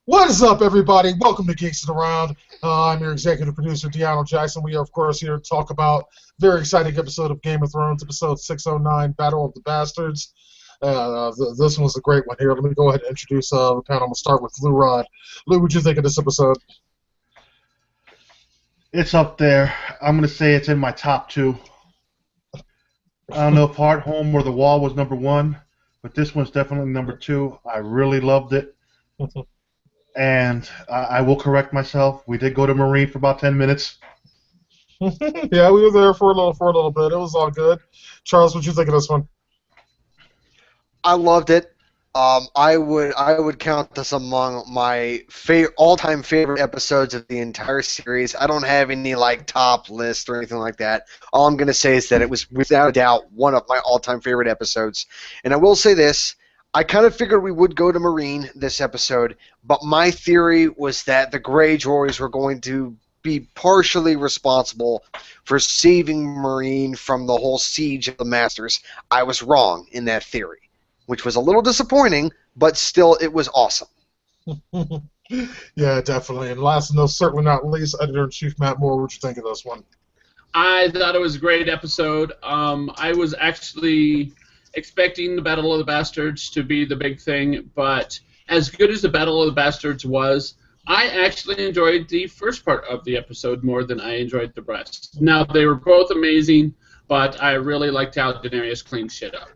What is up, everybody? Welcome to Geeks of the Round. I'm your executive producer, DeAno Jackson. We are, of course, here to talk about a very exciting episode of Game of Thrones, episode 609, Battle of the Bastards. This one's a great one here. Let me go ahead and introduce the panel. I'm going to start with Lou Rod. Lou, what'd you think of this episode? It's up there. I'm going to say it's in my top two. I don't know if Hard Home or The Wall was number one, but this one's definitely number two. I really loved it. And I will correct myself. We did go to Marine for about 10 minutes. Yeah, we were there for a little bit. It was all good. Charles, what'd you think of this one? I loved it. I would count this among my all-time favorite episodes of the entire series. I don't have any top list or anything like that. All I'm going to say is that it was without a doubt one of my all-time favorite episodes. And I will say this. I kind of figured we would go to Marine this episode, but my theory was that the Greyjoys were going to be partially responsible for saving Marine from the whole siege of the Masters. I was wrong in that theory, which was a little disappointing, but still it was awesome. Yeah, definitely. And last and certainly not least, Editor-in-Chief Matt Moore, what'd you think of this one? I thought it was a great episode. I was actually expecting the Battle of the Bastards to be the big thing, but as good as the Battle of the Bastards was, I actually enjoyed the first part of the episode more than I enjoyed the rest. Now, they were both amazing, but I really liked how Daenerys cleaned shit up.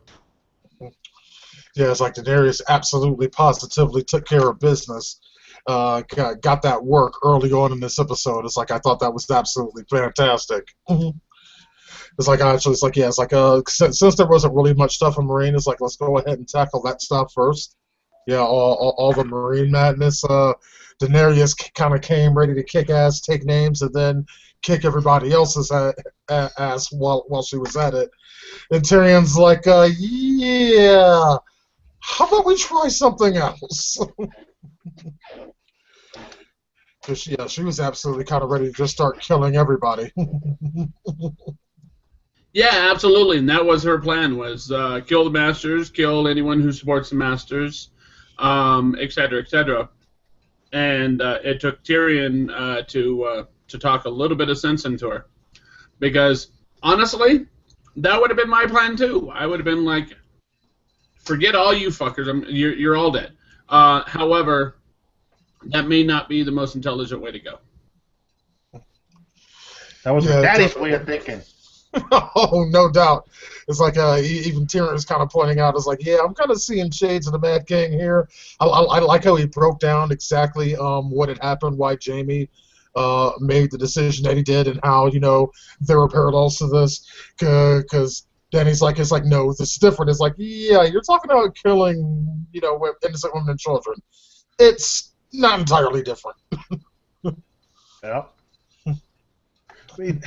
Yeah, it's like Daenerys absolutely, positively took care of business. Got that work early on in this episode. It's like I thought that was absolutely fantastic. Since there wasn't really much stuff in Marine, it's like let's go ahead and tackle that stuff first. Yeah, all the Marine madness. Daenerys kind of came ready to kick ass, take names, and then kick everybody else's ass while she was at it. And Tyrion's like, yeah, how about we try something else? Because she was absolutely kind of ready to just start killing everybody. Yeah, absolutely, and that was her plan, was kill the Masters, kill anyone who supports the Masters, et cetera, et cetera. And it took Tyrion to talk a little bit of sense into her. Because, honestly, that would have been my plan, too. I would have been like, forget all you fuckers, you're all dead. However, that may not be the most intelligent way to go. That was her daddy's way of thinking. Oh, no doubt. It's like even Tyrion is kind of pointing out, it's like, yeah, I'm kind of seeing shades of the Mad King here. I like how he broke down exactly what had happened, why Jaime made the decision that he did, and how, there were parallels to this. Because then it's like, no, this is different. It's like, yeah, you're talking about killing, innocent women and children. It's not entirely different. Yeah. I mean,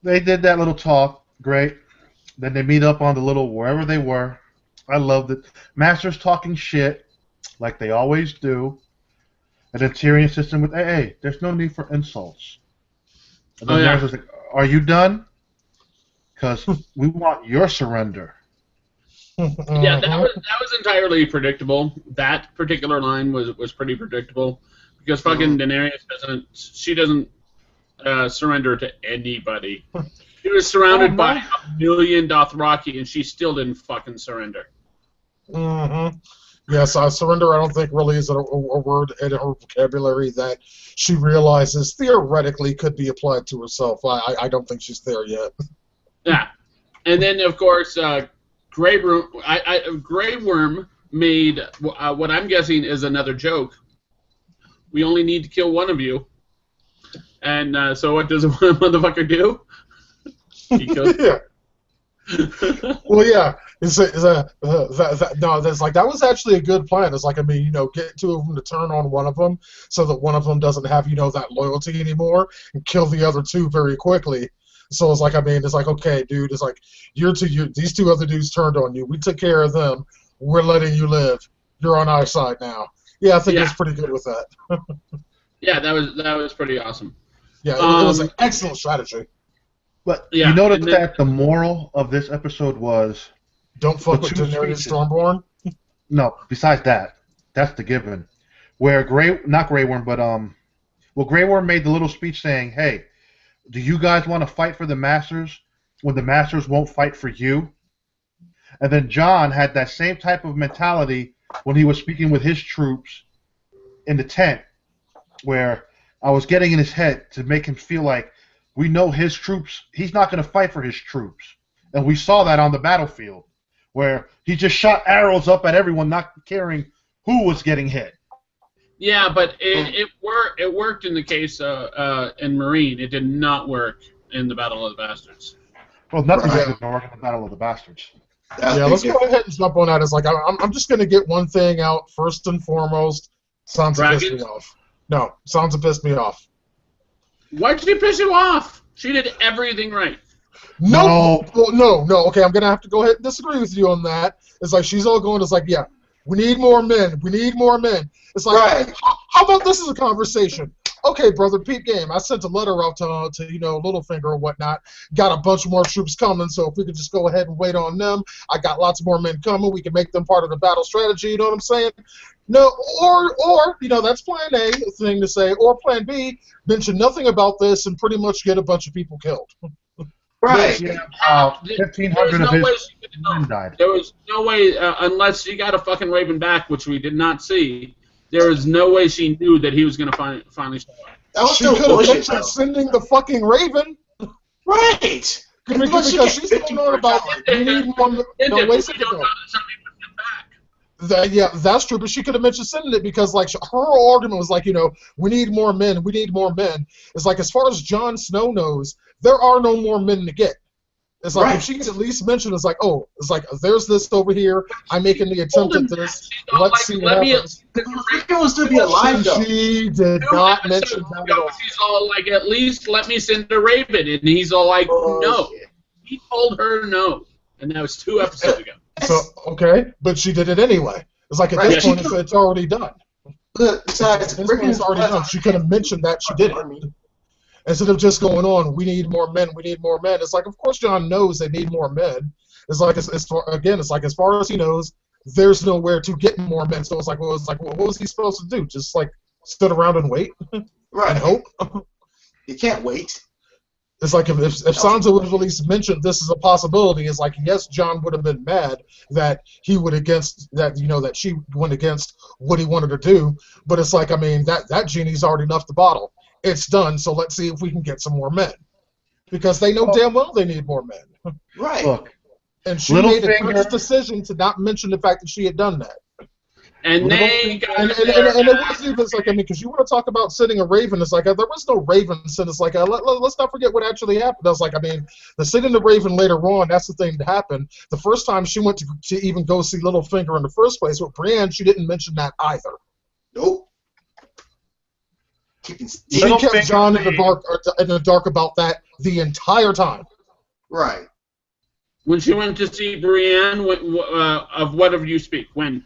they did that little talk, great. Then they meet up on the little wherever they were. I loved it. Masters talking shit, like they always do. And then Tyrion sits in with, hey, there's no need for insults. And then Masters like, are you done? Because we want your surrender. Yeah, that was entirely predictable. That particular line was pretty predictable. Because fucking Daenerys doesn't surrender to anybody. She was surrounded by a million Dothraki, and she still didn't fucking surrender. Mm-hmm. Yes, surrender I don't think really is a word in her vocabulary that she realizes theoretically could be applied to herself. I don't think she's there yet. Yeah. And then, of course, Grey Worm made what I'm guessing is another joke. We only need to kill one of you. And so what does a motherfucker do? He kills. Yeah. Well, yeah. That was actually a good plan. It's like, get two of them to turn on one of them so that one of them doesn't have, that loyalty anymore and kill the other two very quickly. So it's like, okay, dude, it's like, these two other dudes turned on you. We took care of them. We're letting you live. You're on our side now. Yeah, I think it's pretty good with that. Yeah, that was pretty awesome. Yeah, it was an excellent strategy. But you notice that the moral of this episode was... Don't fuck with Daenerys Stormborn? No, besides that. That's the given. where not Grey Worm, but Grey Worm made the little speech saying, "Hey, do you guys want to fight for the Masters when the Masters won't fight for you?" And then John had that same type of mentality when he was speaking with his troops in the tent, where I was getting in his head to make him feel like we know his troops, he's not going to fight for his troops. And we saw that on the battlefield, where he just shot arrows up at everyone, not caring who was getting hit. Yeah, but it worked in the case in Marine. It did not work in the Battle of the Bastards. Well, nothing's going to work in the Battle of the Bastards. Yeah, let's go ahead and jump on that. It's like I'm just going to get one thing out first and foremost. Sansa pissed me off. No, Sansa pissed me off. Why did she piss you off? She did everything right. No. Okay, I'm going to have to go ahead and disagree with you on that. It's like she's all going, it's like, yeah, we need more men. We need more men. It's like, right. How about this is a conversation? Okay, brother, peep game. I sent a letter out to Littlefinger or whatnot. Got a bunch more troops coming, so if we could just go ahead and wait on them, I got lots more men coming. We can make them part of the battle strategy. You know what I'm saying? No, or that's plan A thing to say, or plan B, mention nothing about this and pretty much get a bunch of people killed. Right. 1,500 of his men died. There was no way, unless she got a fucking Raven back, which we did not see. There was no way she knew that he was going to finally show up. She could have mentioned sending the fucking Raven. Right. Because she's going on about we need more. No, wait a second. Yeah, that's true, but she could have mentioned sending it because, like, her argument was like, we need more men, we need more men. It's like, as far as Jon Snow knows, there are no more men to get. It's like, if she could at least mention, it's like, there's this over here, I'm making the attempt at this, let's see what happens. Rickon will still be alive, though. She did not mention that at all. She's all like, at least let me send a Raven, and he's all like, no. Shit. He told her no, and that was 2 episodes ago. So, okay, but she did it anyway. It's like, at this point, it's already done. Besides, it's already done. She could have mentioned that she did it. Instead of just going on, we need more men, we need more men. It's like, of course, Jon knows they need more men. It's like, as far as he knows, there's nowhere to get more men. So it's like, what was he supposed to do? Just like stood around and wait, right? And hope. You can't wait. It's like if Sansa would have at least mentioned this is a possibility, it's like, yes, Jon would have been mad that he would that she went against what he wanted to do. But it's like, I mean, that genie's already left the bottle. It's done, so let's see if we can get some more men. Because they know damn well they need more men. Right. Look, and she made a conscious decision to not mention the fact that she had done that. And it wasn't even like, I mean, because you want to talk about sending a Raven, it's like, there was no Raven sent. It's like, let's not forget what actually happened. I was like, I mean, the sending the Raven later on, that's the thing that happened. The first time she went to even go see Littlefinger in the first place with Brienne, she didn't mention that either. Nope. She kept Jon in the dark about that the entire time. Right. When she went to see Brienne, of whatever you speak, when?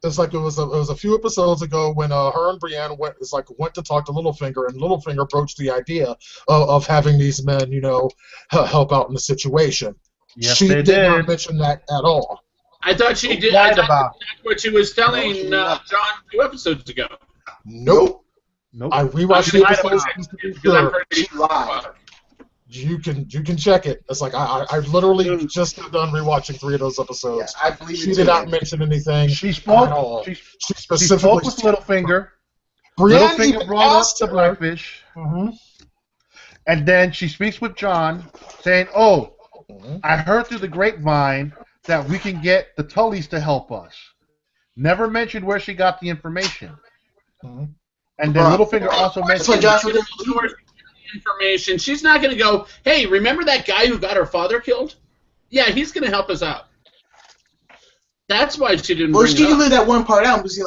It's like it was a few episodes ago when her and Brienne went to talk to Littlefinger, and Littlefinger broached the idea of having these men, help out in the situation. Yes, she did not mention that at all. I thought she did. I thought that's what she was telling Jon 2 episodes ago. Nope. I rewatched the episodes to be sure. She lied. You can check it. It's like I literally just got done rewatching 3 of those episodes. Yeah, I believe she did not mention anything. She spoke. At all. She spoke with Littlefinger. Littlefinger brought up the Blackfish. Mm-hmm. And then she speaks with Jon, saying, I heard through the grapevine that we can get the Tullys to help us. Never mentioned where she got the information. Mm-hmm. And then Littlefinger also mentioned information. She's not going to go, hey, remember that guy who got her father killed? Yeah, he's going to help us out. That's why she didn't. Well, she didn't leave that one part out because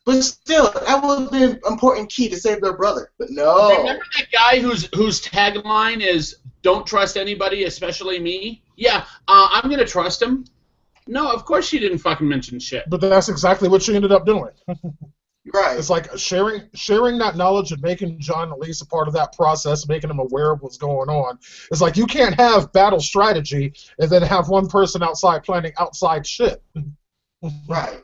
but still, that would have been an important key to save their brother. But no. Remember that guy whose tagline is "Don't trust anybody, especially me." Yeah, I'm going to trust him. No, of course she didn't fucking mention shit. But that's exactly what she ended up doing. Right. It's like sharing that knowledge and making Jon at least a part of that process, making him aware of what's going on. It's like you can't have battle strategy and then have one person outside planning outside shit. Right.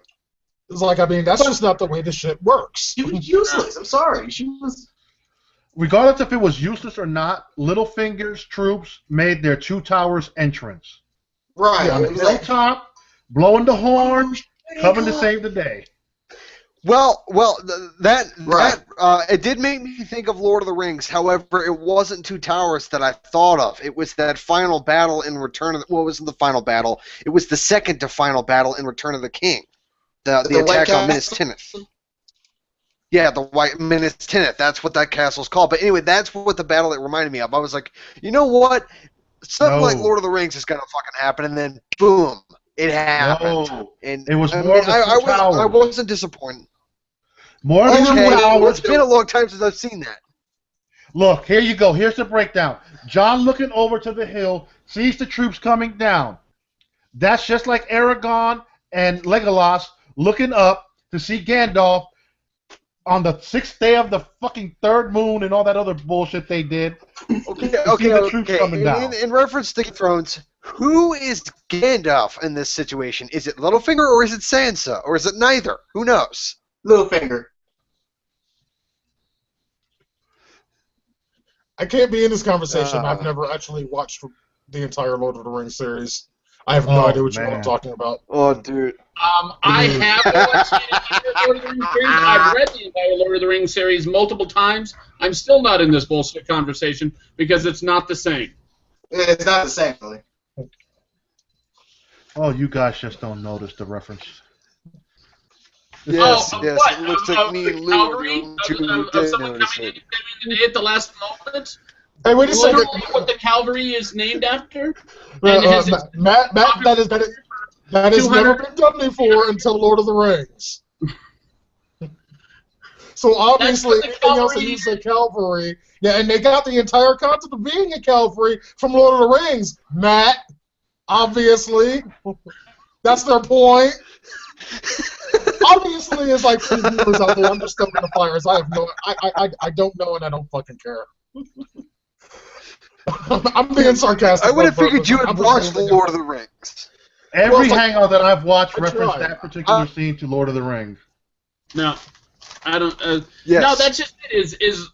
It's like, I mean, that's just not the way this shit works. She was useless. I'm sorry. She was. Regardless if it was useless or not, Littlefinger's troops made their Two Towers entrance. Right. On the It was like, hilltop, blowing the horn, coming to save the day. Well, that Right. it did make me think of Lord of the Rings. However, it wasn't Two Towers that I thought of. It was that final battle in Return of the... Well, it wasn't the final battle. It was the second to final battle in Return of the King. The White attack on Minas Castle? Tirith. Yeah, the White Minas Tirith. That's what that castle's called. But anyway, that's what the battle it reminded me of. I was like, you know what? Something like No. Lord of the Rings is gonna fucking happen, and then boom, it happened. No. And It was I more mean, of the I Two Towers. wasn't disappointed. More than Okay, Two well, Towers. it's been a long time since I've seen that. Look, here you go. Here's the breakdown. John looking over to the hill, sees the troops coming down. That's just like Aragorn and Legolas looking up to see Gandalf on the 6th day of the fucking third moon and all that other bullshit they did. Okay. the troops coming down. In reference to Game of Thrones, who is Gandalf in this situation? Is it Littlefinger or is it Sansa? Or is it neither? Who knows? Littlefinger. I can't be in this conversation. Uh. I've never actually watched the entire Lord of the Rings series. I have no Oh, idea what man. you're talking about. Oh, dude. I have watched the entire Lord of the Rings series. I've read the entire Lord of the Rings series multiple times. I'm still not in this bullshit conversation because it's not the same. It's not the same, really. Oh, you guys just don't notice the reference. Yes, Oh, yes. what? It looks like me and Lou are Calgary? going to Of someone notice coming it. in and at the last moment? Hey, wait a second. Literally what the Calvary is named after? And has its- Matt, that has 200 never been done before until Lord of the Rings. So obviously, That's anything what the else that Calvary uses a Calvary, yeah, and they got the entire concept of being a Calvary from Lord of the Rings. Matt, obviously, that's their point. Obviously, it's like two viewers out there. I'm just stoking the fires. I have no, I don't know, and I don't fucking care. I'm being sarcastic. I would have but- figured you but had I'm watched just Lord of the Rings. Every Well, it's like- hangout that I've watched I referenced tried. that particular scene to Lord of the Rings. No, I don't. Yes. No, that's just it. Is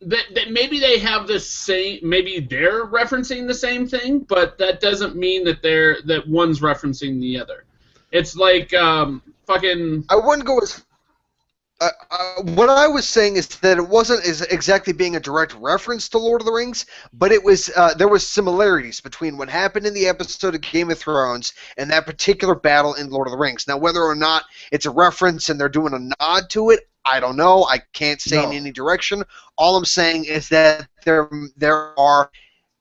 that maybe they have the same? Maybe they're referencing the same thing, but that doesn't mean that one's referencing the other. It's like fucking. I wouldn't go as. What I was saying is that it wasn't exactly being a direct reference to Lord of the Rings, but it was there was similarities between what happened in the episode of Game of Thrones and that particular battle in Lord of the Rings. Now, whether or not it's a reference and they're doing a nod to it, I don't know. I can't say in any direction. All I'm saying is that there are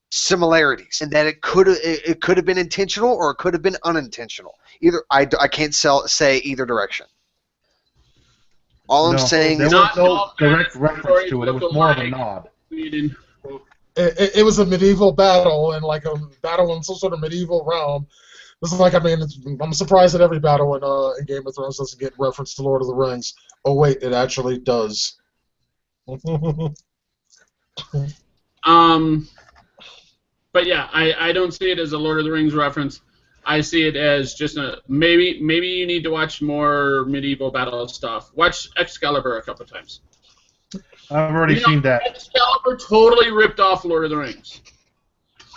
similarities, and that it could have been intentional or it could have been unintentional. Either I can't say either direction. All I'm saying there is was no Not direct story reference to it. It was more of a look-alike. nod. It was a medieval battle, and like a battle in some sort of medieval realm. This is like, I mean, I'm surprised that every battle in Game of Thrones doesn't get reference to Lord of the Rings. Oh wait, it actually does. But yeah, I don't see it as a Lord of the Rings reference. I see it as just a maybe you need to watch more medieval battle stuff. Watch Excalibur a couple times. I've already seen that. Excalibur totally ripped off Lord of the Rings.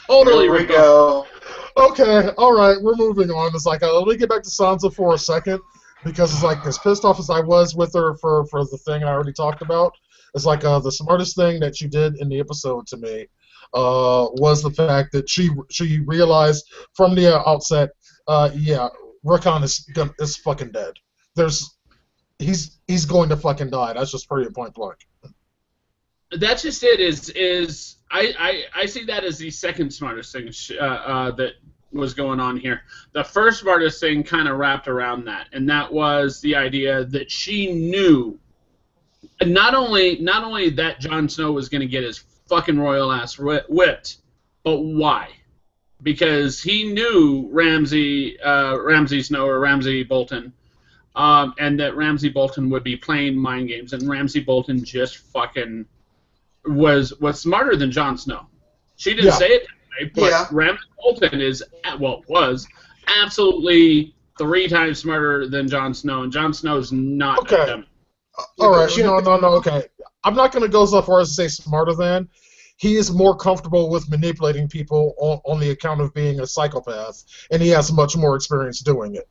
Totally Here we ripped off. go. Okay, all right, we're moving on. It's like, let me get back to Sansa for a second, because it's like, as pissed off as I was with her for the thing I already talked about, it's like the smartest thing that she did in the episode to me was the fact that she realized from the outset, yeah, Rickon is fucking dead. He's going to fucking die. That's just pretty point blank. That's just it. Is I see that as the second smartest thing that was going on here. The first smartest thing kind of wrapped around that, and that was the idea that she knew not only that Jon Snow was going to get his fucking royal ass whipped, but why? Because he knew Ramsay Snow or Ramsay Bolton, and that Ramsay Bolton would be playing mind games, and Ramsay Bolton just fucking was smarter than Jon Snow. She didn't say it that way, but Yeah. Ramsay Bolton was absolutely 3 times smarter than Jon Snow, and Jon Snow is not Okay. a dummy. All right, no, okay. I'm not going to go so far as to say smarter than. He is more comfortable with manipulating people on the account of being a psychopath, and he has much more experience doing it.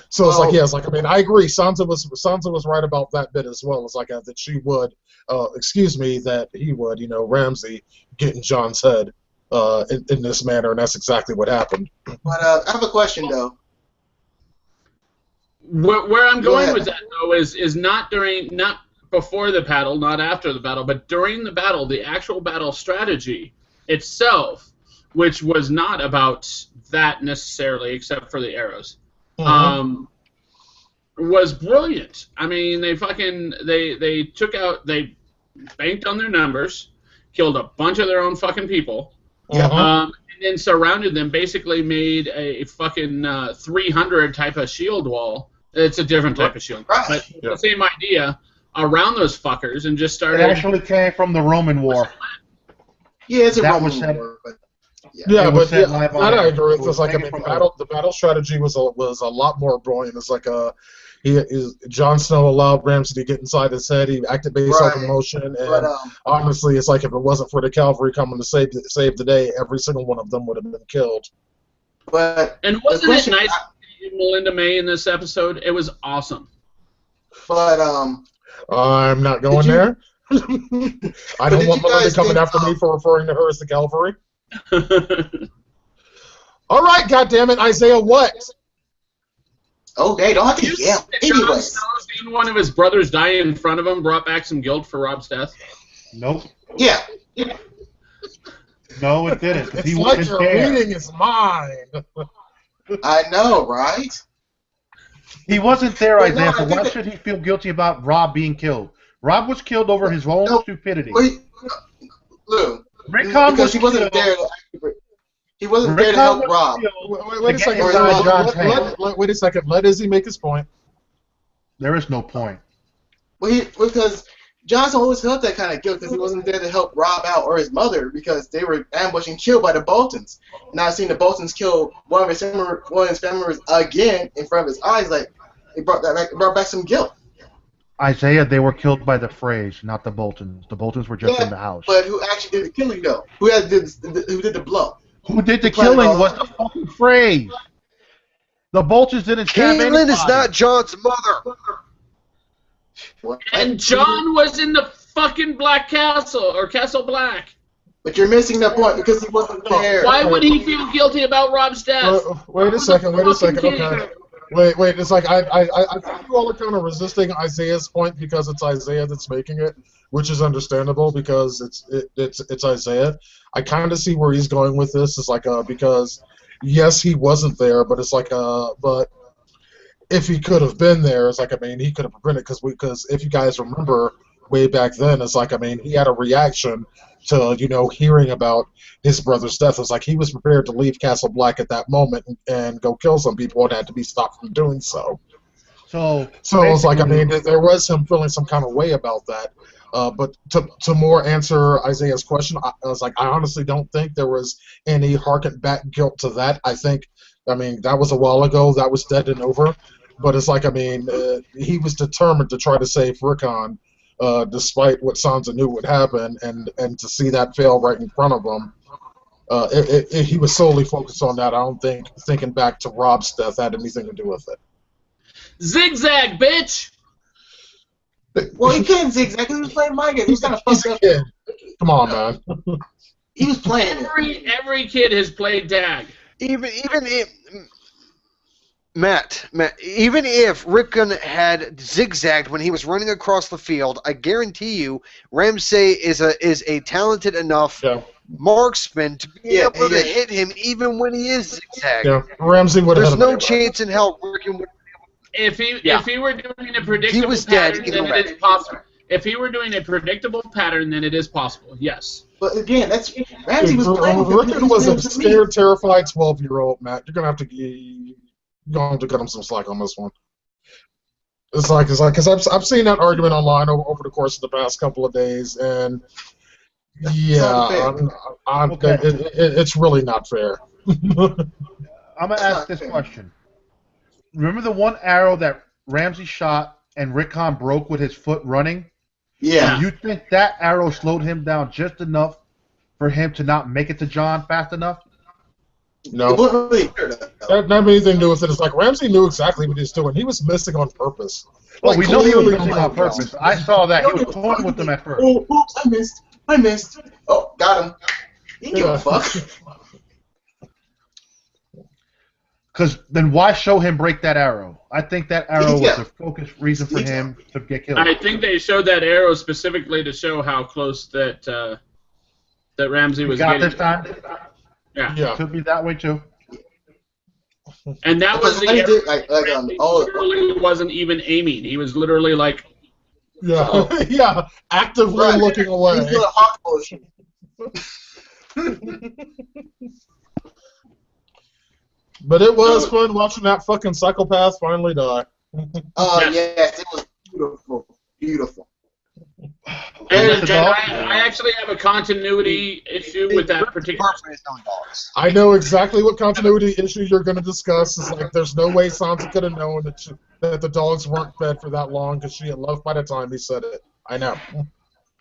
So it's like, yes, like, I mean, I agree. Sansa was right about that bit as well. It's like that she would, that he would, Ramsay get in Jon's head in this manner, and that's exactly what happened. But I have a question though. Where I'm going with that though is not before the battle, not after the battle, but during the battle, the actual battle strategy itself, which was not about that necessarily, except for the arrows, was brilliant. I mean, they banked on their numbers, killed a bunch of their own fucking people, and then surrounded them, basically made a fucking 300 type of shield wall. It's a different type of shield, but the same idea around those fuckers, and just started. It actually came from the Roman War. Yeah, it's a Roman War, but I agree with this. Like, I mean, the battle strategy was a lot more brilliant. It's like Jon Snow allowed Ramsay to get inside his head. He acted based off emotion, and honestly, it's like if it wasn't for the cavalry coming to save the day, every single one of them would have been killed. And wasn't it nice to see Melinda May in this episode? It was awesome. But I'm not going there. I don't want Melinda coming after me for referring to her as the cavalry. All right, goddammit, Isaiah, what? Okay, don't have to yell. Anyways, seeing one of his brothers die in front of him brought back some guilt for Rob's death. Nope. Yeah. No, it didn't. It's like you're reading his mind. I know, right? He wasn't there, Isaiah, so why should he feel guilty about Rob being killed? Rob was killed over his own stupidity. Look, Rickon because he wasn't there. He wasn't there to help Rob. Wait a second. Wait a second. Let Izzy make his point. There is no point. Well, because Johnson always felt that kind of guilt because he wasn't there to help Rob out or his mother because they were ambushed and killed by the Boltons. Now I've seen the Boltons kill one of his family members again in front of his eyes. Like it brought back some guilt. Isaiah, they were killed by the Freys, not the Boltons. The Boltons were just in the house. But who actually did the killing though? Who did the blow? Who did the killing was the fucking Freys. The Boltons didn't stab anybody. Caitlyn is not Jon's mother. And Jon was in the fucking Black Castle, or Castle Black. But you're missing that point because he wasn't there. Why would he feel guilty about Rob's death? Wait a second. Okay. Wait. It's like I think you all are kind of resisting Isaiah's point because it's Isaiah that's making it, which is understandable because it's Isaiah. I kind of see where he's going with this. It's like because yes, he wasn't there, but it's like but if he could have been there, it's like I mean he could have prevented because if you guys remember way back then, it's like I mean he had a reaction to hearing about his brother's death. It's like he was prepared to leave Castle Black at that moment and go kill some people and had to be stopped from doing so. So it's like I mean there was him feeling some kind of way about that. But to more answer Isaiah's question, I was like I honestly don't think there was any harken back guilt to that. I mean that was a while ago. That was dead and over. But it's like I mean he was determined to try to save Rickon. Despite what Sansa knew would happen, and to see that fail right in front of him, he was solely focused on that. I don't think thinking back to Rob's death had anything to do with it. Zigzag, bitch! Well, he couldn't zigzag because he was playing my game. He was kind of fucked up. Kid. Come on, man. He was playing every kid has played tag. Even if Matt, even if Rickon had zigzagged when he was running across the field, I guarantee you Ramsay is a talented enough marksman to be able to hit him even when he is zigzagging. Yeah, Ramsay would have. There's no chance in hell Rickon would. If he were doing a predictable he was dead, pattern, then it is possible. If he were doing a predictable pattern, then it is possible. Yes. But again, Ramsay was playing. Rickon was a scared, terrified 12-year-old. Matt, you're gonna have to. Going to cut him some slack on this one. It's like because I've seen that argument online over the course of the past couple of days, and it's really not fair. I'm gonna ask this question: remember the one arrow that Ramsey shot and Rickon broke with his foot running? Yeah. You think that arrow slowed him down just enough for him to not make it to John fast enough? No. It wasn't really clear, though. That didn't have anything to do with it. It's like Ramsey knew exactly what he was doing. He was missing on purpose. Well, Like, we know he was clearly missing on on purpose. I saw that. He was toying with them at first. Oh, oops, I missed. Oh, got him. He didn't give a fuck. Because then why show him break that arrow? I think that arrow Yeah. was the focus reason for him to get killed. I think they showed that arrow specifically to show how close that that Ramsey was got getting. this time? Yeah. Yeah. Could be that way too. And that was the He arrow. did, He literally wasn't even aiming. He was literally like, Yeah, Oh. yeah, actively Right. looking away. He's doing hawk motion. But it was fun watching that fucking psychopath finally die. Yes, it was beautiful. Beautiful. and I actually have a continuity issue with that particular. For his own dogs. I know exactly what continuity issue you're going to discuss. It's like there's no way Sansa could have known that the dogs weren't fed for that long because she had left by the time he said it. I know.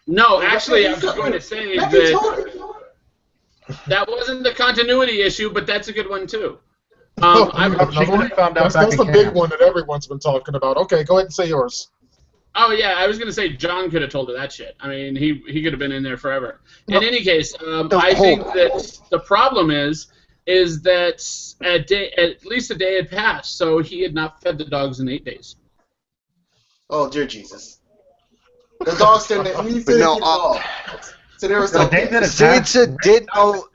No, actually, I was going to say that that wasn't the continuity issue, but that's a good one too. That's the big one that everyone's been talking about. Okay, go ahead and say yours. Oh yeah, I was gonna say John could have told her that shit. I mean, he could have been in there forever. In any case, I think that the problem is that at least a day had passed, so he had not fed the dogs in 8 days. Oh, dear Jesus. The dog said that he said no, so there was Sansa did know.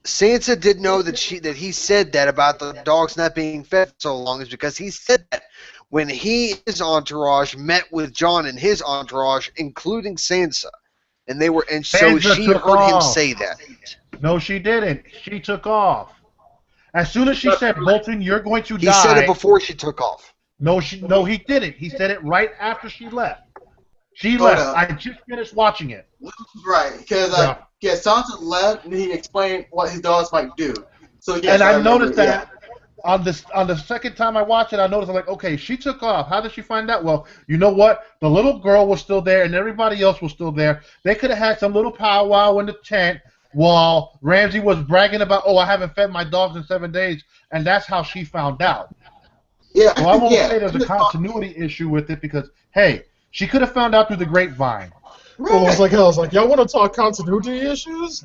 Sansa did know that he said that about the dogs not being fed for so long is because he said that when his entourage met with John and his entourage, including Sansa, so Sansa she took heard him off. say that. No, she didn't. She took off. As soon as she said, Bolton, you're going to die. He said it before she took off. No, he didn't. He said it right after she left. She left. I just finished watching it. Right, because Sansa left and he explained what his dogs might do. So yes, And I remember, noticed that on the second time I watched it, I noticed I'm like, okay, she took off. How did she find out? Well, you know what? The little girl was still there, and everybody else was still there. They could have had some little powwow in the tent while Ramsey was bragging about, I haven't fed my dogs in 7 days, and that's how she found out. Yeah, So I won't say there's a continuity issue with it because, hey, she could have found out through the grapevine. Well, I was like, y'all want to talk continuity issues?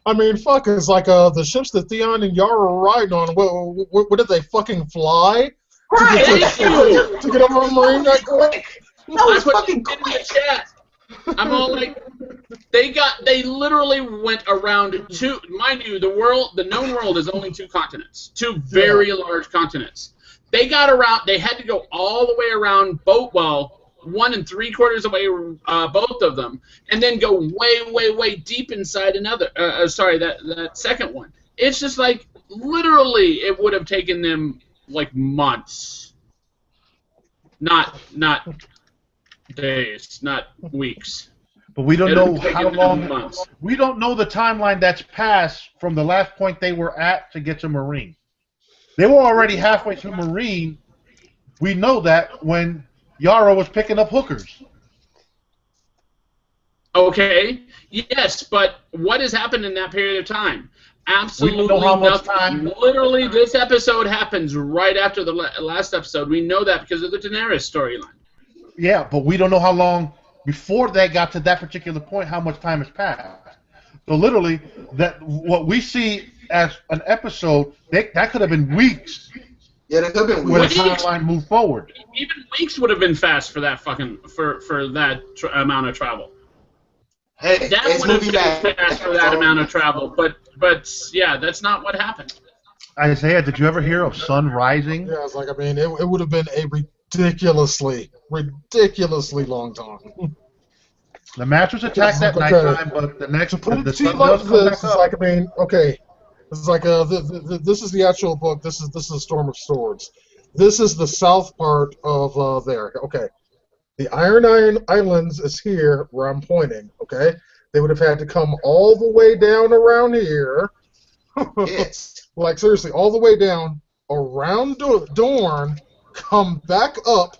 I mean, fuck, it's like the ships that Theon and Yara were riding on, what did they fucking fly? Right, To get over a marine that quick? That was I put fucking it in quick. the chat. I'm all like, they literally went around two. Mind you, the known world is only 2 continents, 2 very large continents. They got around. They had to go all the way around 1 3/4 away, both of them, and then go way deep inside another. That second one. It's just like literally, it would have taken them like months, not days, not weeks. But we don't It'll know take how them long. months. We don't know the timeline that's passed from the last point they were at to get to Marine. They were already halfway to Marine. We know that when Yara was picking up hookers. Okay, yes, but what has happened in that period of time? Absolutely We don't know how much nothing. time. Literally, this episode happens right after the last episode. We know that because of the Daenerys storyline. Yeah, but we don't know how long before they got to that particular point, how much time has passed. So literally, that what we see as an episode, that could have been weeks Yeah, that could have been where weird. the timeline moved forward. Even weeks would have been fast for that for that amount of travel. Hey, That it's would have movie been magic. fast for that amount of travel. But yeah, that's not what happened. Isaiah, did you ever hear of sun rising? Yeah, it's like, I mean, it would have been a ridiculously long time. The mattress attacked at Okay. nighttime, but the next To put the it to you sun like does come this, back it's up. like, I mean, okay, it's like this is the actual book. This is the Storm of Swords. This is the south part of there. Okay, the Iron Islands is here where I'm pointing. Okay, they would have had to come all the way down around here. Yes. Like seriously, all the way down around Dorne, come back up.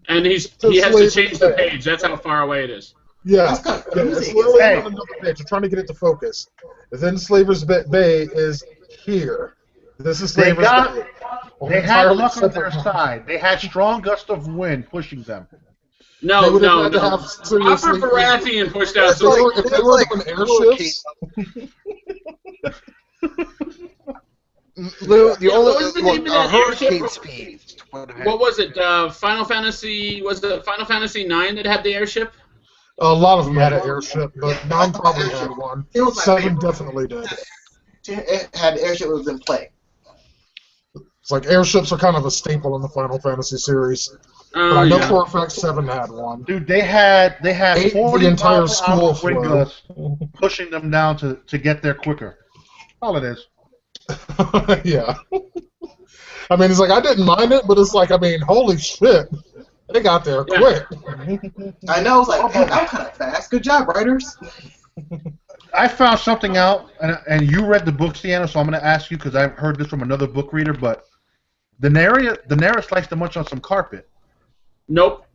And he has to change the page. That's how far away it is. Yeah, That's kind of it's confusing. literally on another page. I'm trying to get it to focus. And then Slaver's Bay is here. This is Slaver's Bay. They had luck on their side. They had strong gust of wind pushing them. No. Robert Baratheon pushed out. If they were doing airships. Lou, the only hurricane speed. What was it? Final Fantasy? Was it Final Fantasy 9 that had the airship? A lot of them had an airship, but 9 probably had one. 7 definitely did. It had airship was in play. It's like airships are kind of a staple in the Final Fantasy series. But I know for a fact 7 had one. Dude, they had 40 the entire school wind gusts pushing them down to get there quicker. All it is. Yeah. I mean, it's like, I didn't mind it, but it's like, I mean, holy shit. They got there quick. I know, it's like, man, that was kind of fast. Good job, writers. I found something out, and you read the books, DeAno, so I'm going to ask you, because I've heard this from another book reader, but Daenerys likes to munch on some carpet. Nope.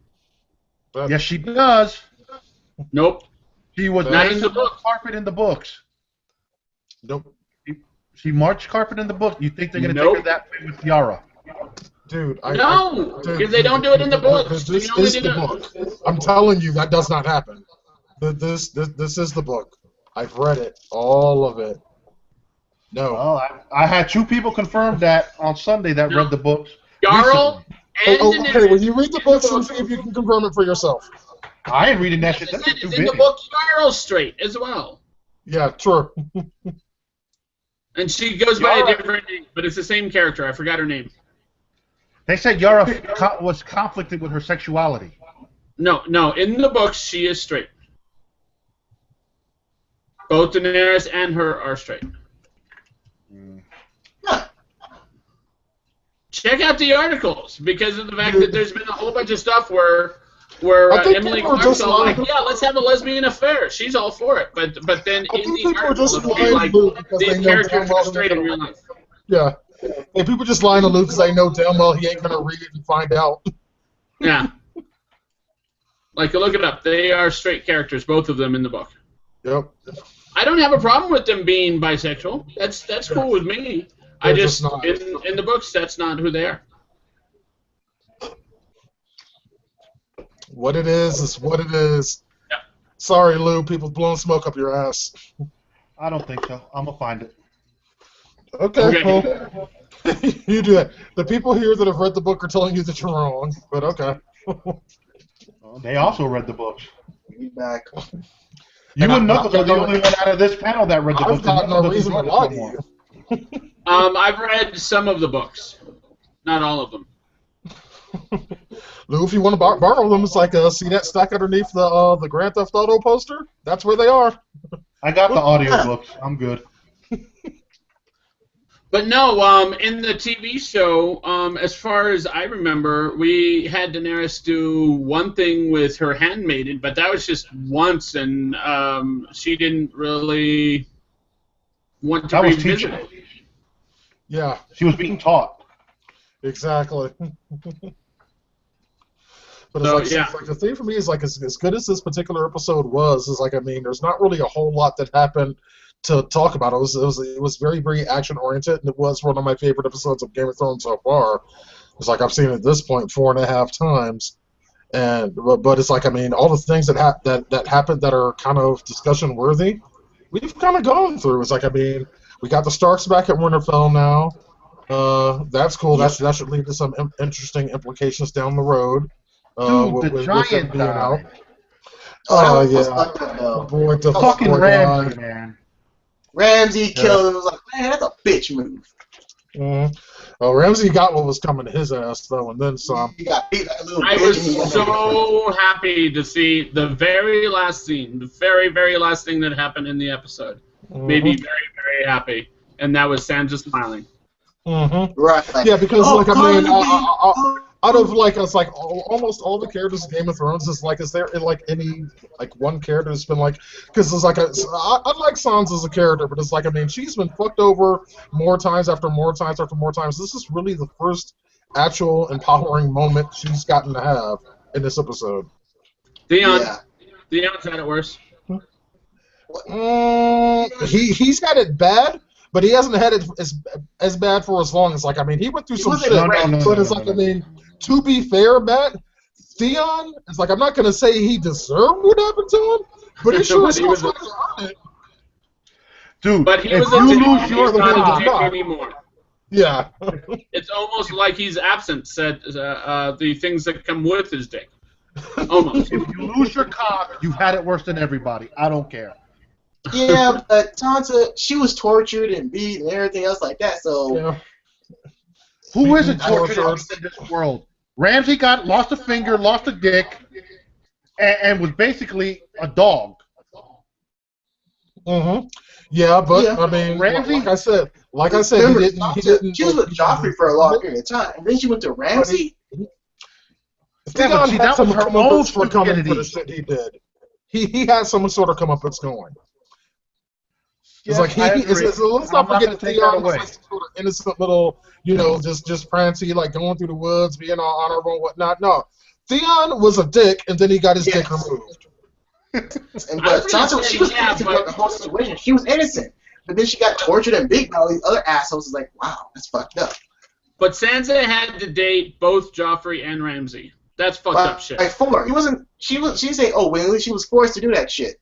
Yes, she does. Nope. She was not in the book. Carpet in the books. Nope. She marched carpet in the book. You think they're going to take her that way with Yara? Dude, because they don't do it in the book. This is the book. I'm telling you, that does not happen. This is the book. I've read it, all of it. No. Oh, I had 2 people confirm that on Sunday that read the books. Jarl and okay, well, you read the books and see if you can confirm it for yourself. I ain't reading that shit. That's too in the book, Jarl's straight as well. Yeah, true. And she goes by a different name, but it's the same character. I forgot her name. They said Yara was conflicted with her sexuality. No. In the books, she is straight. Both Daenerys and her are straight. Huh. Check out the articles, because of the fact that there's been a whole bunch of stuff where Emily Clark's all like, yeah, let's have a lesbian affair. She's all for it. But then in the article, it'll be like, these characters are straight in real life. Yeah. And people just lying to Luke because they know damn well he ain't going to read it and find out. Yeah. Like, look it up. They are straight characters, both of them in the book. Yep. I don't have a problem with them being bisexual. That's cool with me. I just in the books, that's not who they are. What it is what it is. Yeah. Sorry, Lou. People blowing smoke up your ass. I don't think so. I'm gonna find it. Okay. Well, you do that. The people here that have read the book are telling you that you're wrong, but okay. They also read the books. Back. You wouldn't know because I'm the only one out of this panel that read the books. I've got no reason to lie to you. I've read some of the books, not all of them. Lou, if you want to borrow them, it's like see that stack underneath the Grand Theft Auto poster? That's where they are. I got the audiobooks. I'm good. But no, in the TV show, as far as I remember, we had Daenerys do one thing with her handmaiden, but that was just once, and she didn't really want to revisit it. Yeah. She was being taught. Exactly. But it's like the thing for me is like as good as this particular episode was, is like, I mean, there's not really a whole lot that happened to talk about. It was very, very action oriented, and it was one of my favorite episodes of Game of Thrones so far. It's like I've seen it at this point 4.5 times, but it's like, I mean, all the things that happened that are kind of discussion worthy, we've kind of gone through. It's like, I mean, we got the Starks back at Winterfell now. That's cool. That should lead to some interesting implications down the road. Dude, the giant being out. Yeah. Boy, the fucking Ramsay, man. Ramsay killed him. It was like, man, that's a bitch move. Mm-hmm. Oh, Ramsay got what was coming to his ass, though, and then some. He got beat like a little I bitch. was so happy to see the very last scene, the very, very last thing that happened in the episode. Mm-hmm. Made me very, very happy. And that was Sansa smiling. Mm-hmm. Right. Like, yeah, because, like, I mean, out of like it's like almost all the characters in Game of Thrones is there like any like one character that's been like because it's like I like Sansa as a character, but it's like I mean she's been fucked over more times after more times after more times. This is really the first actual empowering moment she's gotten to have in this episode. Theon's had it worse. He's had it bad, but he hasn't had it as bad for as long as like I mean he went through some shit, but it's like I mean to be fair, Matt, Theon is like I'm not gonna say he deserved what happened to him, but he sure as hell tried to earn it. Dude, but he if was you a lose your he's not a dick cock, anymore. Yeah. It's almost like he's absent. Said the things that come with his dick. Almost. if you lose your cock, you've had it worse than everybody. I don't care. Yeah, but Sansa, she was tortured and beat and everything else like that. So Yeah. Who isn't tortured in this world? Ramsay lost a finger, lost a dick, and was basically a dog. Mm-hmm. Yeah, but Yeah. I mean, Ramsay? like I said, remember, he didn't. she was with Joffrey for a long period of time, and then she went to Ramsay. Theon but see, had that some was her comeuppance own for coming for stupidity. the shit he did. He had some sort of comeuppance going. It's Yes, like I let's agree. not I'm not forget gonna that take that Theon was away. like some sort of innocent little, just prancy, like going through the woods, being all honorable and whatnot. No, Theon was a dick, and then he got his dick removed. But Sansa, she was innocent throughout the whole situation. She was innocent, but then she got tortured and beat by all these other assholes. It's like, wow, that's fucked up. But Sansa had to date both Joffrey and Ramsay. That's fucked up shit. Like 4, he wasn't. She didn't say, "Oh, willingly." She was forced to do that shit.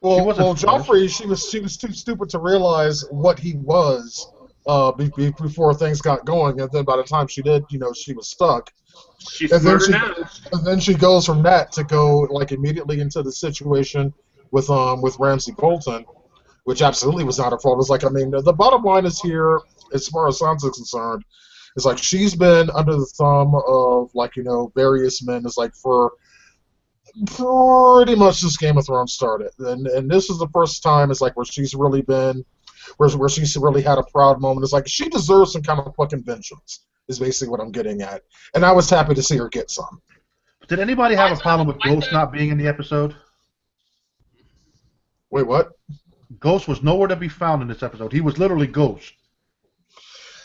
Well, wasn't Joffrey, she was too stupid to realize what he was before things got going, and then by the time she did, she was stuck. She's And then smarter now. and then she goes from that to go like immediately into the situation with Ramsay Bolton, which absolutely was not her fault. It's like I mean the bottom line is here, as far as Sansa's concerned, is like she's been under the thumb of like various men. It's like for pretty much since Game of Thrones started, and this is the first time it's like where she's really been, where she's really had a proud moment. It's like she deserves some kind of fucking vengeance. Is basically what I'm getting at, and I was happy to see her get some. Did anybody have a problem with Ghost not being in the episode? Wait, what? Ghost was nowhere to be found in this episode. He was literally Ghost.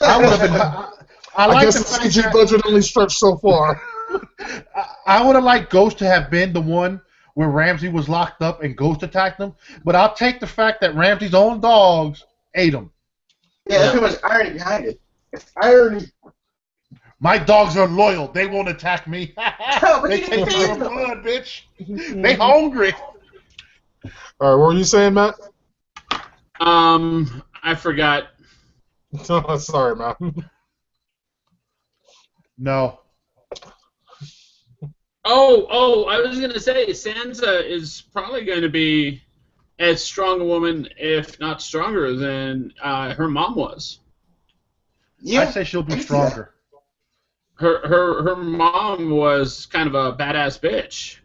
I would have been. I like guess the the fact CG that budget only stretched so far. I would have liked Ghost to have been the one where Ramsay was locked up and Ghost attacked him, but I'll take the fact that Ramsay's own dogs ate him. Yeah, that's pretty much irony behind it. It's irony. My dogs are loyal. They won't attack me. But They you take didn't your feed them. blood, bitch. They hungry. All right, what were you saying, Matt? I forgot. Sorry, man. No. Oh, I was gonna say Sansa is probably going to be as strong a woman, if not stronger, than her mom was. Yeah, I say she'll be stronger. Her mom was kind of a badass bitch,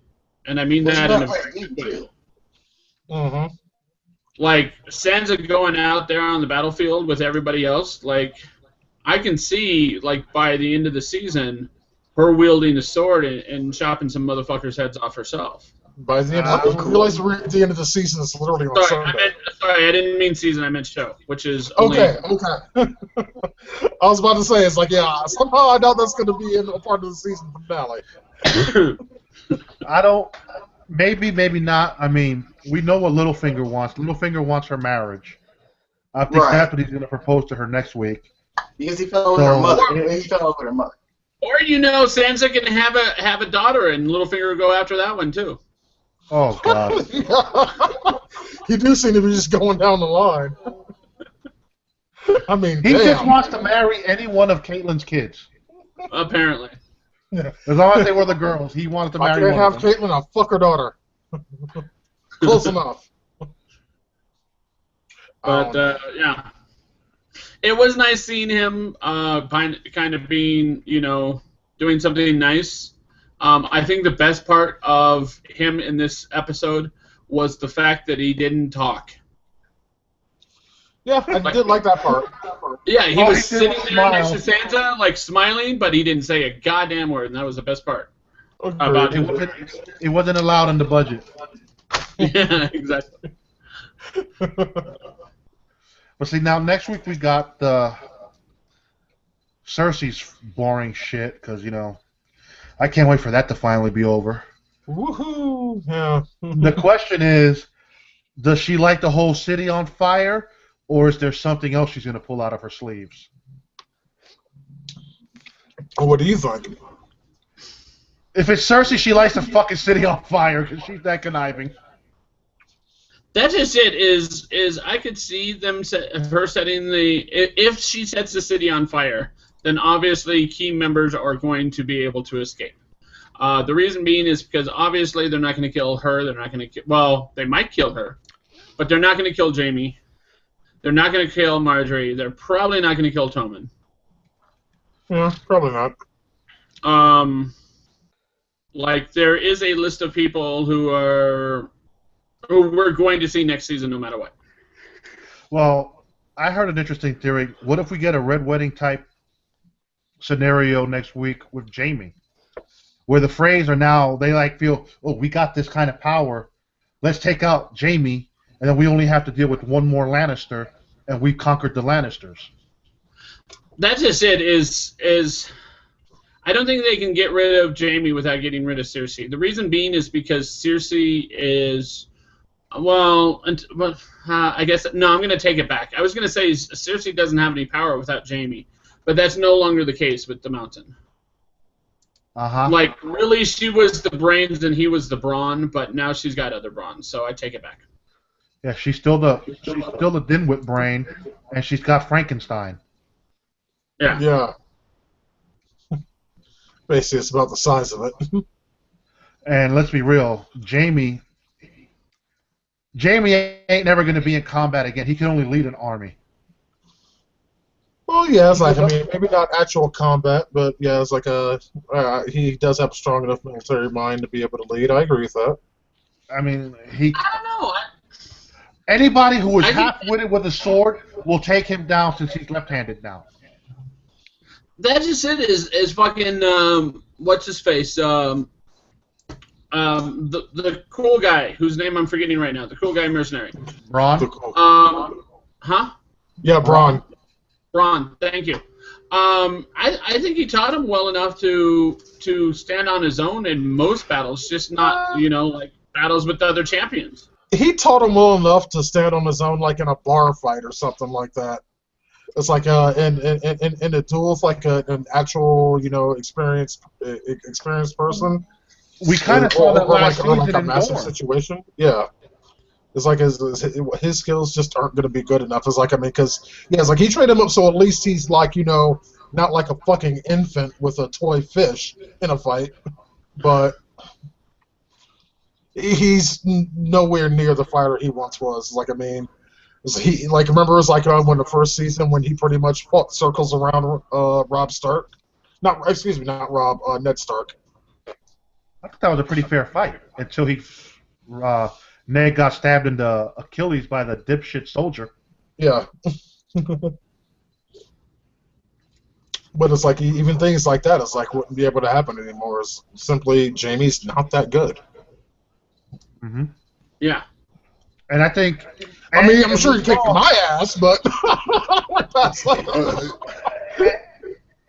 and I mean that in a very good way. Mm-hmm. Like Sansa going out there on the battlefield with everybody else, like I can see like by the end of the season, her wielding a sword and chopping some motherfuckers' heads off herself. By the end, I realize we're at the end of the season. It's literally on Sunday. I didn't mean season. I meant show, which is Okay. I was about to say it's like somehow I doubt that's going to be in a part of the season finale. I don't. Maybe not. I mean, we know what Littlefinger wants. Littlefinger wants her marriage. I think that's what he's going to propose to her next week. Because he fell over her mother. He fell over her mother. Or Sansa can have a daughter, and Littlefinger will go after that one too. Oh God. You do seem to be just going down the line. I mean, He just wants to marry any one of Caitlyn's kids. Apparently. Yeah. As long as they were the girls, he wanted to If I marry can't one have of them. Caitlyn, I'll fuck her daughter. Close enough. But yeah, it was nice seeing him kind of being doing something nice. I think the best part of him in this episode was the fact that he didn't talk. Yeah, I did like that part. Yeah, he Oh, was he sitting did there next smile. to Santa, like smiling, but he didn't say a goddamn word, and that was the best part about Agreed. him. It wasn't allowed in the budget. Yeah, exactly. But see, now next week we got Cersei's boring shit because I can't wait for that to finally be over. Woohoo! Yeah. The question is, does she light the whole city on fire, or is there something else she's going to pull out of her sleeves? What do you think? If it's Cersei, she lights the fucking city on fire because she's that conniving. That's just it. Is I could see her setting if she sets the city on fire, then obviously key members are going to be able to escape. The reason being is because obviously they're not going to kill her. They're not going to well, they might kill her, but they're not going to kill Jaime. They're not going to kill Marjorie. They're probably not going to kill Tommen. Yeah, probably not. Like there is a list of people who we're going to see next season no matter what. Well, I heard an interesting theory. What if we get a Red Wedding type scenario next week with Jaime, where the Freys are now, they feel, oh, we got this kind of power. Let's take out Jaime, and then we only have to deal with one more Lannister, and we conquered the Lannisters. That's just it. Is I don't think they can get rid of Jaime without getting rid of Cersei. The reason being is because Cersei is, I guess, no, I'm going to take it back. I was going to say Cersei doesn't have any power without Jaime, but that's no longer the case with the Mountain. Uh-huh. Like, really, she was the brains and he was the brawn, but now she's got other brawn, so I take it back. Yeah, she's still the dimwit brain, and she's got Frankenstein. Yeah. Yeah. Basically, it's about the size of it. And let's be real, Jaime ain't never going to be in combat again. He can only lead an army. Well, yeah, it's like, I mean, maybe not actual combat, but yeah, it's like he does have a strong enough military mind to be able to lead. I agree with that. I mean, I don't know. Anybody who is half-witted with a sword will take him down since he's left-handed now. That's just it. Is fucking what's his face? The cool guy whose name I'm forgetting right now. The cool guy mercenary. Bronn? Huh? Yeah, Bronn. Bronn. Thank you. I think he taught him well enough to stand on his own in most battles, just not like battles with the other champions. He taught him well enough to stand on his own, like in a bar fight or something like that. It's like in a duel with like an actual experienced person. We kind of saw that last season like a in massive Dorne. situation. Yeah, it's like his skills just aren't going to be good enough. It's like, I mean, because it's like he trained him up so at least he's like not like a fucking infant with a toy fish in a fight, but he's nowhere near the fighter he once was. Like, I mean. He remember it was like when the first season when he pretty much fought circles around Rob Stark, not Rob, Ned Stark. I thought that was a pretty fair fight until Ned got stabbed in the Achilles by the dipshit soldier. Yeah. But it's like even things like that, it's like wouldn't be able to happen anymore. It's simply Jaime's not that good. Mm-hmm. Yeah. And I think. I mean, I'm sure he kicked my ass, but.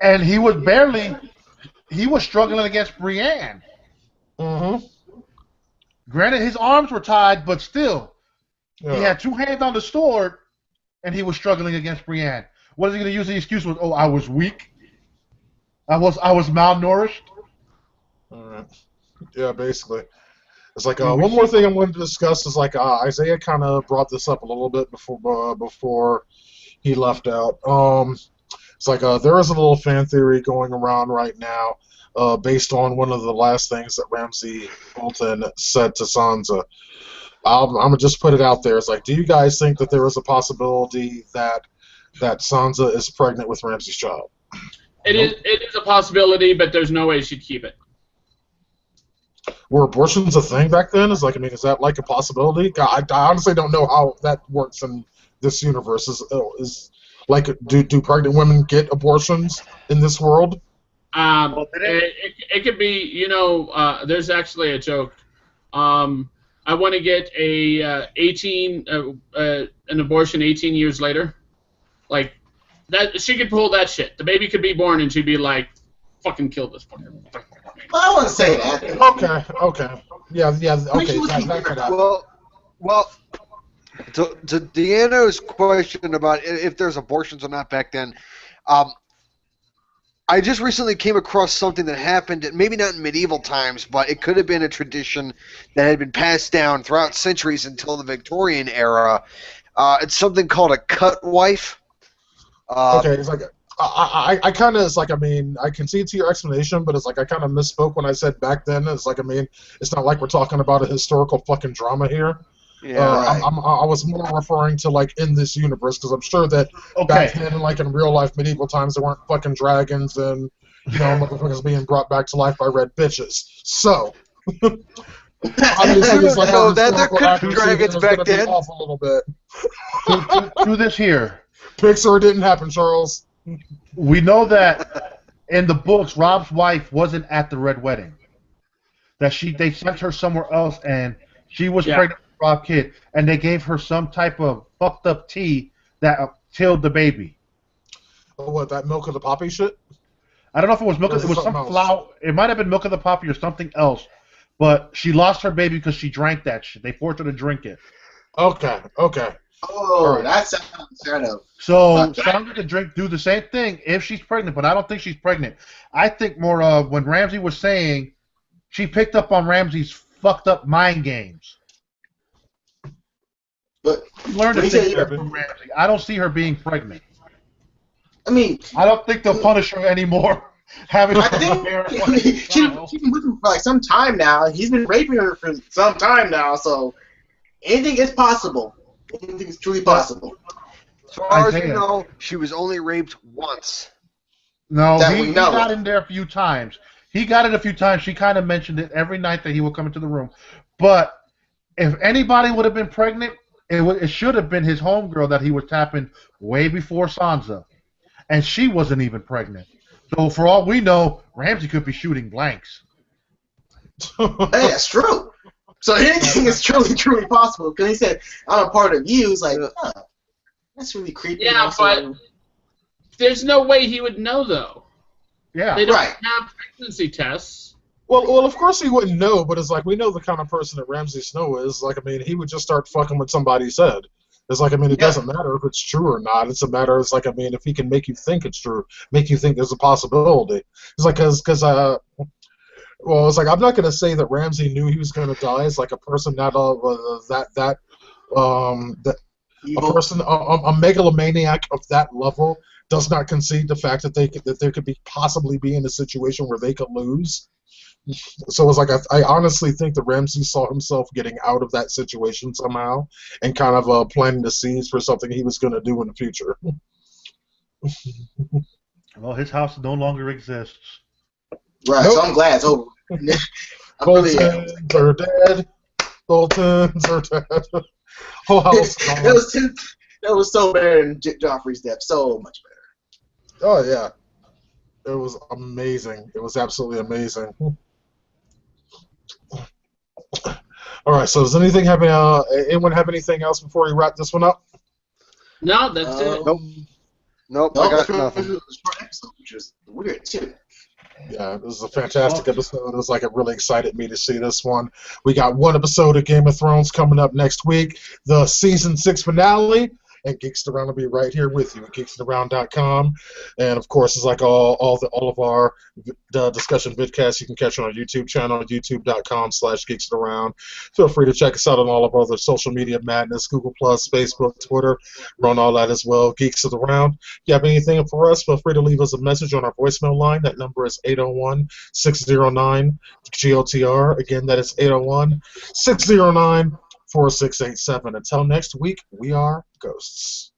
And he was struggling against Brienne. Mm-hmm. Granted, his arms were tied, but still, Yeah. he had two hands on the sword, and he was struggling against Brienne. What is he going to use the excuse with? Oh, I was weak. I was malnourished. All right. Yeah, basically. It's like one more thing I'm going to discuss is like Isaiah kind of brought this up a little bit before he left out. It's like there is a little fan theory going around right now based on one of the last things that Ramsay Bolton said to Sansa. I'm gonna just put it out there. It's like, do you guys think that there is a possibility that Sansa is pregnant with Ramsay's child? It is a possibility, but there's no way she'd keep it. Were abortions a thing back then? Is that like a possibility? I honestly don't know how that works in this universe is like, do pregnant women get abortions in this world? It could be, there's actually a joke. I want to get an abortion 18 years later. Like, that, she could pull that shit. The baby could be born and she'd be like, fucking kill this fucker. Well, I wouldn't say that. Okay. Yeah, okay, that could happen. Well, to DeAno's question about if there's abortions or not back then, I just recently came across something that happened, maybe not in medieval times, but it could have been a tradition that had been passed down throughout centuries until the Victorian era. It's something called a cut wife. Okay, it's like I kind of, it's like, I mean, I can see to your explanation, but it's like I kind of misspoke when I said back then. It's like, I mean, it's not like we're talking about a historical fucking drama here. Yeah, right. I was more referring to, like, in this universe, because I'm sure that back then, like, in real life medieval times, there weren't fucking dragons and, motherfuckers being brought back to life by red bitches. So, obviously, it's like there could be dragons back then. Off a little bit. Do this here. Pixar didn't happen, Charles. We know that in the books, Rob's wife wasn't at the red wedding. That they sent her somewhere else, and she was pregnant with Rob Kid, and they gave her some type of fucked up tea that killed the baby. Oh, what, that milk of the poppy shit? I don't know if it was milk. It was some flour. It might have been milk of the poppy or something else. But she lost her baby because she drank that shit. They forced her to drink it. Okay. Oh, that sounds kind of. So Sandra could do the same thing if she's pregnant, but I don't think she's pregnant. I think more of when Ramsey was saying she picked up on Ramsey's fucked up mind games. But she learned to think from Ramsey. I don't see her being pregnant. I mean, I don't think they'll punish her anymore. She's been with him for like some time now. He's been raping her for some time now, so anything is possible. Anything is truly possible. As far as we know, she was only raped once. No, he got in there a few times. He got it a few times. She kind of mentioned it every night that he would come into the room. But if anybody would have been pregnant, it should have been his homegirl that he was tapping way before Sansa. And she wasn't even pregnant. So for all we know, Ramsey could be shooting blanks. Hey, that's true. So anything is truly possible. Because he said, I'm a part of you. It's like, that's really creepy. Yeah, but there's no way he would know, though. Yeah. They don't have pregnancy tests. Well, of course he wouldn't know, but it's like, we know the kind of person that Ramsay Snow is. Like, I mean, he would just start fucking what somebody said. It's like, I mean, it doesn't matter if it's true or not. It's a matter, it's like, I mean, if he can make you think it's true, make you think there's a possibility. It's like, well, it's like, I'm not going to say that Ramsay knew he was going to die. It's like a person a person, a megalomaniac of that level does not concede the fact that there could be possibly be in a situation where they could lose. So it's like, I honestly think that Ramsay saw himself getting out of that situation somehow and kind of planting the seeds for something he was going to do in the future. Well, his house no longer exists. Right, so I'm glad it's over. Boltons are dead. Boltons are dead. Whole house gone. It was so better than Joffrey's death. So much better. Oh, yeah. It was amazing. It was absolutely amazing. All right, so does anyone have anything else before we wrap this one up? No, that's it. Nope, I got nothing. Which is weird, too. Yeah, it was a fantastic episode. It was like, it really excited me to see this one. We got one episode of Game of Thrones coming up next week, the season 6 finale, and Geeks Around will be right here with you at geeksaround.com. And of course, it's like all of our discussion vidcasts you can catch on our YouTube channel, youtube.com/geeksaround. Feel free to check us out on all of our other social media madness, Google+, Facebook, Twitter. We're on all that as well. Geeks Around. If you have anything for us, feel free to leave us a message on our voicemail line. That number is 801-609-GOTR. Again, that is 801-609-4687. Until next week, we are Ghosts.